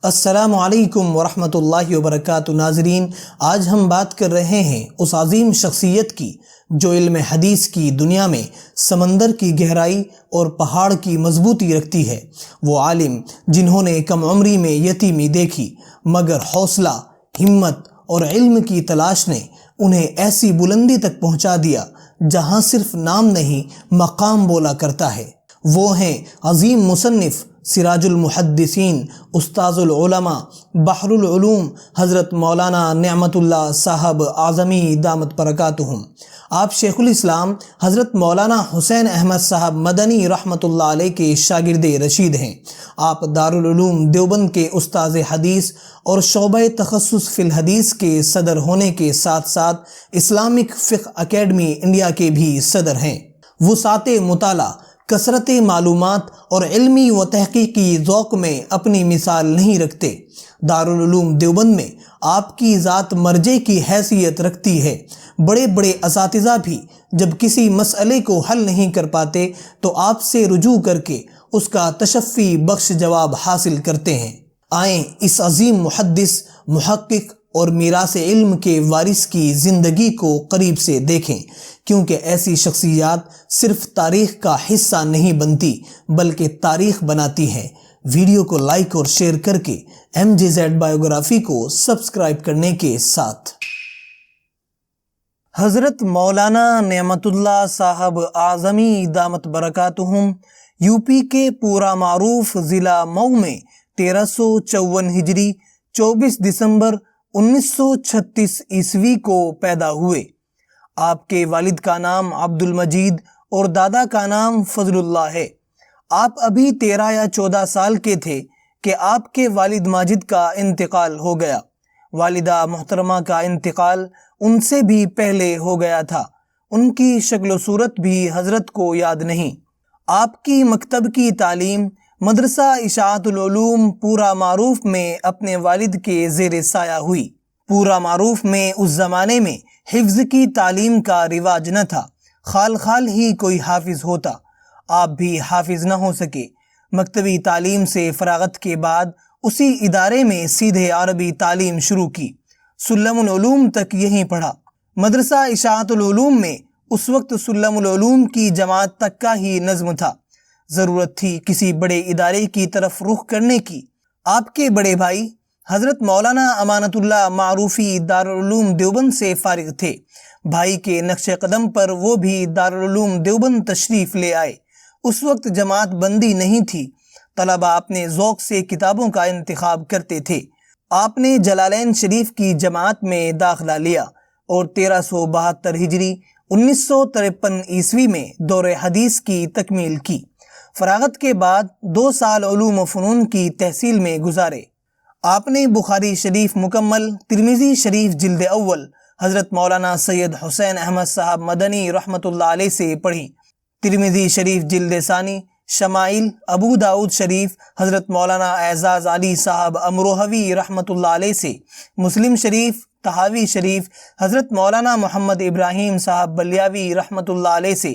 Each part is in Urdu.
السلام علیکم ورحمۃ اللہ وبرکاتہ۔ ناظرین، آج ہم بات کر رہے ہیں اس عظیم شخصیت کی جو علم حدیث کی دنیا میں سمندر کی گہرائی اور پہاڑ کی مضبوطی رکھتی ہے۔ وہ عالم جنہوں نے کم عمری میں یتیمی دیکھی، مگر حوصلہ، ہمت اور علم کی تلاش نے انہیں ایسی بلندی تک پہنچا دیا جہاں صرف نام نہیں مقام بولا کرتا ہے۔ وہ ہیں عظیم مصنف، سراج المحدثین، استاذ العلماء، بحر العلوم، حضرت مولانا نعمت اللہ صاحب اعظمی دامت برکاتہم۔ آپ شیخ الاسلام حضرت مولانا حسین احمد صاحب مدنی رحمۃ اللہ علیہ کے شاگرد رشید ہیں۔ آپ دارالعلوم دیوبند کے استاذ حدیث اور شعبہ تخصص فی الحدیث کے صدر ہونے کے ساتھ ساتھ اسلامک فقہ اکیڈمی انڈیا کے بھی صدر ہیں۔ وسعت مطالعہ، کثرت معلومات اور علمی و تحقیقی ذوق میں اپنی مثال نہیں رکھتے۔ دارالعلوم دیوبند میں آپ کی ذات مرجع کی حیثیت رکھتی ہے۔ بڑے بڑے اساتذہ بھی جب کسی مسئلے کو حل نہیں کر پاتے تو آپ سے رجوع کر کے اس کا تشفی بخش جواب حاصل کرتے ہیں۔ آئیں اس عظیم محدث، محقق اور میراث علم کے وارث کی زندگی کو قریب سے دیکھیں، کیونکہ ایسی شخصیات صرف تاریخ کا حصہ نہیں بنتی بلکہ تاریخ بناتی ہیں۔ ویڈیو کو لائک اور شیئر کر کے MJZ بایوگرافی کو سبسکرائب کرنے کے ساتھ حضرت مولانا نعمت اللہ صاحب اعظمی دامت برکاتہم یوپی کے پورا معروف ضلع مئو میں 1354 ہجری 24 دسمبر 1936 عیسوی کو پیدا ہوئے۔ آپ کے والد کا نام عبد المجید اور دادا کا نام فضل اللہ ہے۔ آپ ابھی 13 یا 14 سال کے تھے کہ آپ کے والد ماجد کا انتقال ہو گیا۔ والدہ محترمہ کا انتقال ان سے بھی پہلے ہو گیا تھا۔ ان کی شکل و صورت بھی حضرت کو یاد نہیں۔ آپ کی مکتب کی تعلیم مدرسہ اشاعت العلوم پورا معروف میں اپنے والد کے زیر سایہ ہوئی۔ پورا معروف میں اس زمانے میں حفظ کی تعلیم کا رواج نہ تھا، خال خال ہی کوئی حافظ ہوتا۔ آپ بھی حافظ نہ ہو سکے۔ مکتبی تعلیم سے فراغت کے بعد اسی ادارے میں سیدھے عربی تعلیم شروع کی۔ سلم العلوم تک یہیں پڑھا۔ مدرسہ اشاعت العلوم میں اس وقت سلم العلوم کی جماعت تک کا ہی نظم تھا۔ ضرورت تھی کسی بڑے ادارے کی طرف رخ کرنے کی۔ آپ کے بڑے بھائی حضرت مولانا امانت اللہ معروفی دارالعلوم دیوبند سے فارغ تھے۔ بھائی کے نقش قدم پر وہ بھی دارالعلوم دیوبند تشریف لے آئے۔ اس وقت جماعت بندی نہیں تھی۔ طلبہ اپنے ذوق سے کتابوں کا انتخاب کرتے تھے۔ آپ نے جلالین شریف کی جماعت میں داخلہ لیا اور 1372 ہجری 1953 عیسوی میں دور حدیث کی تکمیل کی۔ فراغت کے بعد 2 سال علوم و فنون کی تحصیل میں گزارے۔ آپ نے بخاری شریف مکمل، ترمذی شریف جلد اول حضرت مولانا سید حسین احمد صاحب مدنی رحمۃ اللہ علیہ سے پڑھی۔ ترمذی شریف جلد ثانی، شمائل، ابو داؤد شریف حضرت مولانا اعزاز علی صاحب امروہوی رحمۃ اللہ علیہ سے، مسلم شریف، طحاوی شریف حضرت مولانا محمد ابراہیم صاحب بلیاوی رحمۃ اللہ علیہ سے،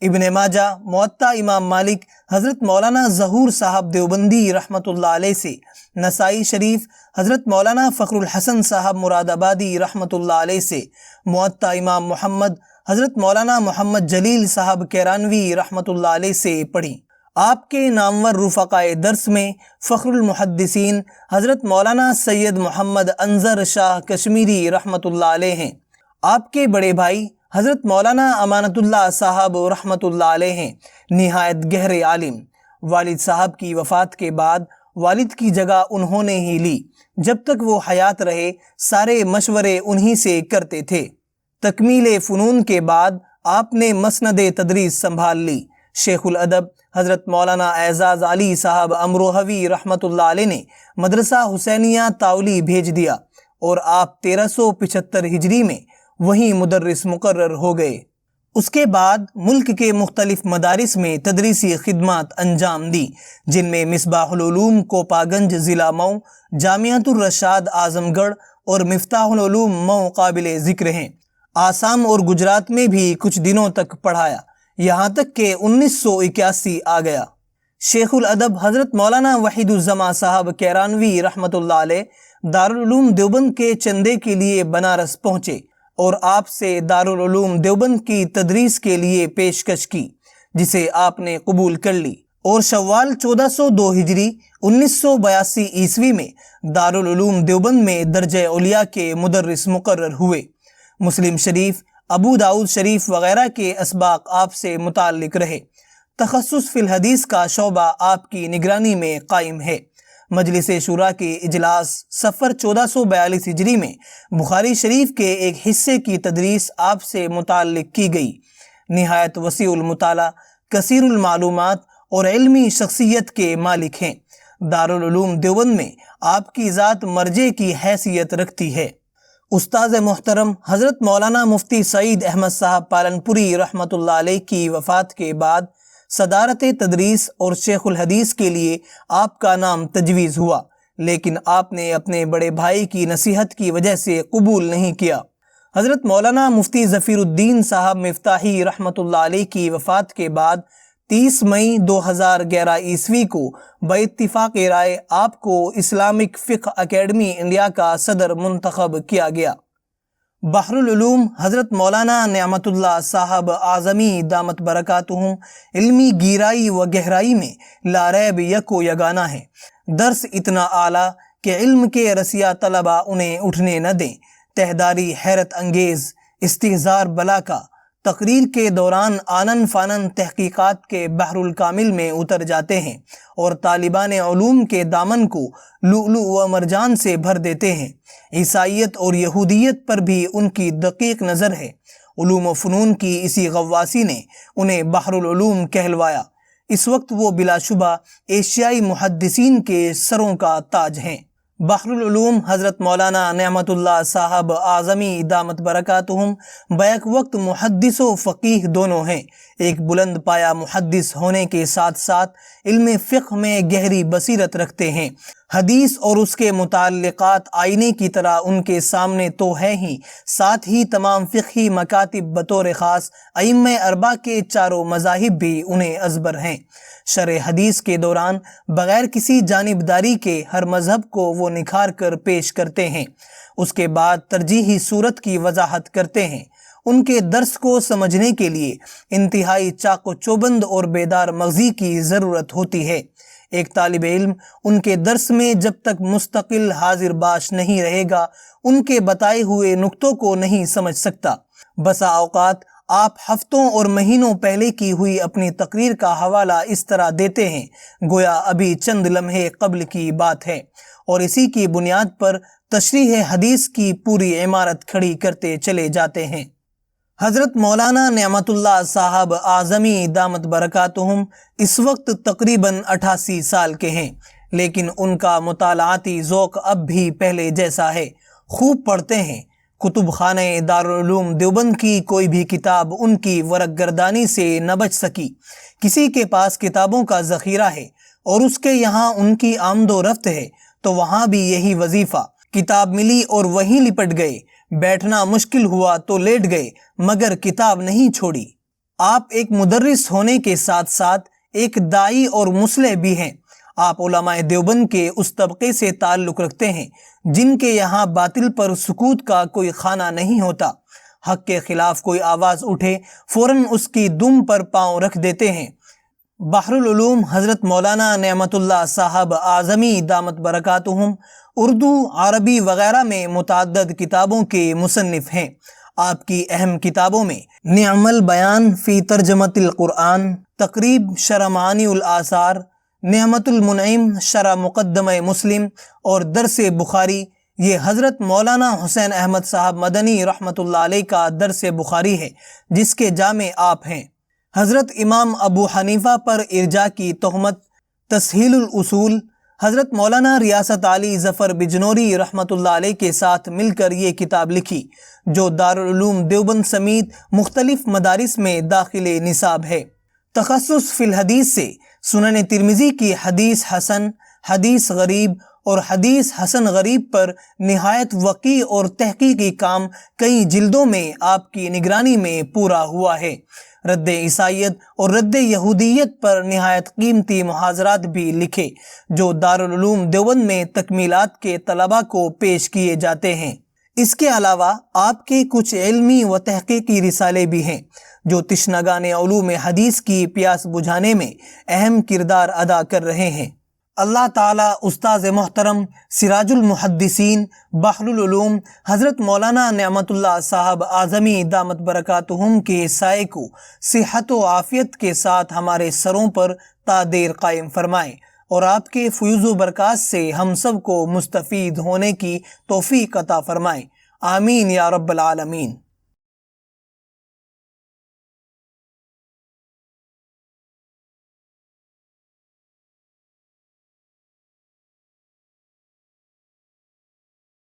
ابن ماجہ، موطا امام مالک حضرت مولانا ظہور صاحب دیوبندی رحمۃ اللہ علیہ سے، نسائی شریف حضرت مولانا فخر الحسن صاحب مراد آبادی رحمۃ اللہ علیہ سے، موطا امام محمد حضرت مولانا محمد جلیل صاحب کیرانوی رحمۃ اللہ علیہ سے پڑھی۔ آپ کے نامور رفقائے درس میں فخر المحدثین حضرت مولانا سید محمد انظر شاہ کشمیری رحمۃ اللہ علیہ ہیں۔ آپ کے بڑے بھائی حضرت مولانا امانت اللہ صاحب رحمۃ اللہ علیہ ہیں، نہایت گہرے عالم۔ والد صاحب کی وفات کے بعد والد کی جگہ انہوں نے ہی لی۔ جب تک وہ حیات رہے سارے مشورے انہی سے کرتے تھے۔ تکمیل فنون کے بعد آپ نے مسند تدریس سنبھال لی۔ شیخ الادب حضرت مولانا اعزاز علی صاحب امروہوی رحمۃ اللہ علیہ نے مدرسہ حسینیہ تاولی بھیج دیا اور آپ 1375 ہجری میں وہیں مدرس مقرر ہو گئے۔ اس کے بعد ملک کے مختلف مدارس میں تدریسی خدمات انجام دی، جن میں مصباح العلوم کوپاگنج ضلع مئو، جامعۃ الرشاد اعظم گڑھ اور مفتاح العلوم مئو قابل ذکر ہیں۔ آسام اور گجرات میں بھی کچھ دنوں تک پڑھایا، یہاں تک کہ 1981 آ گیا۔ شیخ الادب حضرت مولانا وحید الزما صاحب کیرانوی رحمۃ اللہ علیہ دارالعلوم دیوبند کے چندے کے لیے بنارس پہنچے اور آپ سے دارالعلوم دیوبند کی تدریس کے لیے پیشکش کی، جسے آپ نے قبول کر لی، اور شوال 1402 ہجری 1982 عیسوی میں دارالعلوم دیوبند میں درجہ علیہ کے مدرس مقرر ہوئے۔ مسلم شریف، ابو داؤد شریف وغیرہ کے اسباق آپ سے متعلق رہے۔ تخصص فی الحدیث کا شعبہ آپ کی نگرانی میں قائم ہے۔ مجلس شورا کے اجلاس صفر 1442 ہجری میں بخاری شریف کے ایک حصے کی تدریس آپ سے متعلق کی گئی۔ نہایت وسیع المطالعہ، کثیر المعلومات اور علمی شخصیت کے مالک ہیں۔ دارالعلوم دیوبند میں آپ کی ذات مرجع کی حیثیت رکھتی ہے۔ استاذ محترم حضرت مولانا مفتی سعید احمد صاحب پالنپوری رحمۃ اللہ علیہ کی وفات کے بعد صدارت تدریس اور شیخ الحدیث کے لیے آپ کا نام تجویز ہوا، لیکن آپ نے اپنے بڑے بھائی کی نصیحت کی وجہ سے قبول نہیں کیا۔ حضرت مولانا مفتی ظفیر الدین صاحب مفتاحی رحمۃ اللہ علیہ کی وفات کے بعد 30 مئی 2011 عیسوی کو باتفاق رائے آپ کو اسلامک فقہ اکیڈمی انڈیا کا صدر منتخب کیا گیا۔ بحر العلوم حضرت مولانا نعمت اللہ صاحب اعظمی دامت برکاتہم علمی گہرائی و گہرائی میں لا ریب یک و یگانہ ہے۔ درس اتنا اعلیٰ کہ علم کے رسیا طلبہ انہیں اٹھنے نہ دیں۔ تہداری حیرت انگیز، استحضار بلا کا، تقریر کے دوران آنن فانن تحقیقات کے بحر الکامل میں اتر جاتے ہیں اور طالبان علوم کے دامن کو لؤلؤ و مرجان سے بھر دیتے ہیں۔ عیسائیت اور یہودیت پر بھی ان کی دقیق نظر ہے۔ علوم و فنون کی اسی غواصی نے انہیں بحر العلوم کہلوایا۔ اس وقت وہ بلا شبہ ایشیائی محدثین کے سروں کا تاج ہیں۔ بحر العلوم حضرت مولانا نعمت اللہ صاحب اعظمی دامت برکاتہم بیک وقت محدث و فقیہ دونوں ہیں۔ ایک بلند پایا محدث ہونے کے ساتھ ساتھ علم فقہ میں گہری بصیرت رکھتے ہیں۔ حدیث اور اس کے متعلقات آئینے کی طرح ان کے سامنے تو ہے ہی، ساتھ ہی تمام فقہی مکاتب بطور خاص ائمہ اربعہ کے چاروں مذاہب بھی انہیں ازبر ہیں۔ شرح حدیث کے دوران بغیر کسی جانبداری کے ہر مذہب کو وہ نکھار کر پیش کرتے ہیں۔ اس کے بعد ترجیحی صورت کی وضاحت کرتے ہیں۔ ان کے درس کو سمجھنے کے لیے انتہائی چاق و چوبند اور بیدار مغزی کی ضرورت ہوتی ہے۔ ایک طالب علم ان کے درس میں جب تک مستقل حاضر باش نہیں رہے گا، ان کے بتائے ہوئے نکتوں کو نہیں سمجھ سکتا۔ بسا اوقات آپ ہفتوں اور مہینوں پہلے کی ہوئی اپنی تقریر کا حوالہ اس طرح دیتے ہیں گویا ابھی چند لمحے قبل کی بات ہے، اور اسی کی بنیاد پر تشریح حدیث کی پوری عمارت کھڑی کرتے چلے جاتے ہیں۔ حضرت مولانا نعمت اللہ صاحب اعظمی دامت برکاتہم اس وقت تقریباً 88 سال کے ہیں، لیکن ان کا مطالعاتی ذوق اب بھی پہلے جیسا ہے۔ خوب پڑھتے ہیں۔ کتب خانہ دارالعلوم دیوبند کی کوئی بھی کتاب ان کی ورق گردانی سے نہ بچ سکی۔ کسی کے پاس کتابوں کا ذخیرہ ہے اور اس کے یہاں ان کی آمد و رفت ہے تو وہاں بھی یہی وظیفہ۔ کتاب ملی اور وہیں لپٹ گئے، بیٹھنا مشکل ہوا تو لیٹ گئے، مگر کتاب نہیں چھوڑی۔ آپ ایک مدرس ہونے کے ساتھ ساتھ ایک داعی اور مصلح بھی ہیں۔ آپ علماء دیوبند کے اس طبقے سے تعلق رکھتے ہیں جن کے یہاں باطل پر سکوت کا کوئی خانہ نہیں ہوتا۔ حق کے خلاف کوئی آواز اٹھے فوراً اس کی دم پر پاؤں رکھ دیتے ہیں۔ بحر العلوم حضرت مولانا نعمت اللہ صاحب اعظمی دامت برکاتہم اردو، عربی وغیرہ میں متعدد کتابوں کے مصنف ہیں۔ آپ کی اہم کتابوں میں نعم البیان فی ترجمۃ القرآن، تقریب شرح معانی الآثار، نعمت المنعم شرح مقدمہ مسلم اور درس بخاری، یہ حضرت مولانا حسین احمد صاحب مدنی رحمۃ اللہ علیہ کا درس بخاری ہے جس کے جامع آپ ہیں۔ حضرت امام ابو حنیفہ پر ارجاء کی تہمت، تسہیل الاصول، حضرت مولانا ریاست علی ظفر بجنوری رحمۃ اللہ علیہ کے ساتھ مل کر یہ کتاب لکھی جو دارالعلوم دیوبند سمیت مختلف مدارس میں داخل نصاب ہے۔ تخصص فی الحدیث سے سنن ترمذی کی حدیث حسن، حدیث غریب اور حدیث حسن غریب پر نہایت وقیع اور تحقیقی کام کئی جلدوں میں آپ کی نگرانی میں پورا ہوا ہے۔ رد عیسائیت اور رد یہودیت پر نہایت قیمتی محاضرات بھی لکھے جو دارالعلوم دیوبند میں تکمیلات کے طلباء کو پیش کیے جاتے ہیں۔ اس کے علاوہ آپ کے کچھ علمی و تحقیقی رسالے بھی ہیں جو تشنگان علوم حدیث کی پیاس بجھانے میں اہم کردار ادا کر رہے ہیں۔ اللہ تعالیٰ استاذ محترم سراج المحدثین بحر العلوم حضرت مولانا نعمت اللہ صاحب اعظمی دامت برکاتہم کے سائے کو صحت و عافیت کے ساتھ ہمارے سروں پر تا دیر قائم فرمائے اور آپ کے فیوز و برکات سے ہم سب کو مستفید ہونے کی توفیق عطا فرمائے۔ آمین یا رب العالمین۔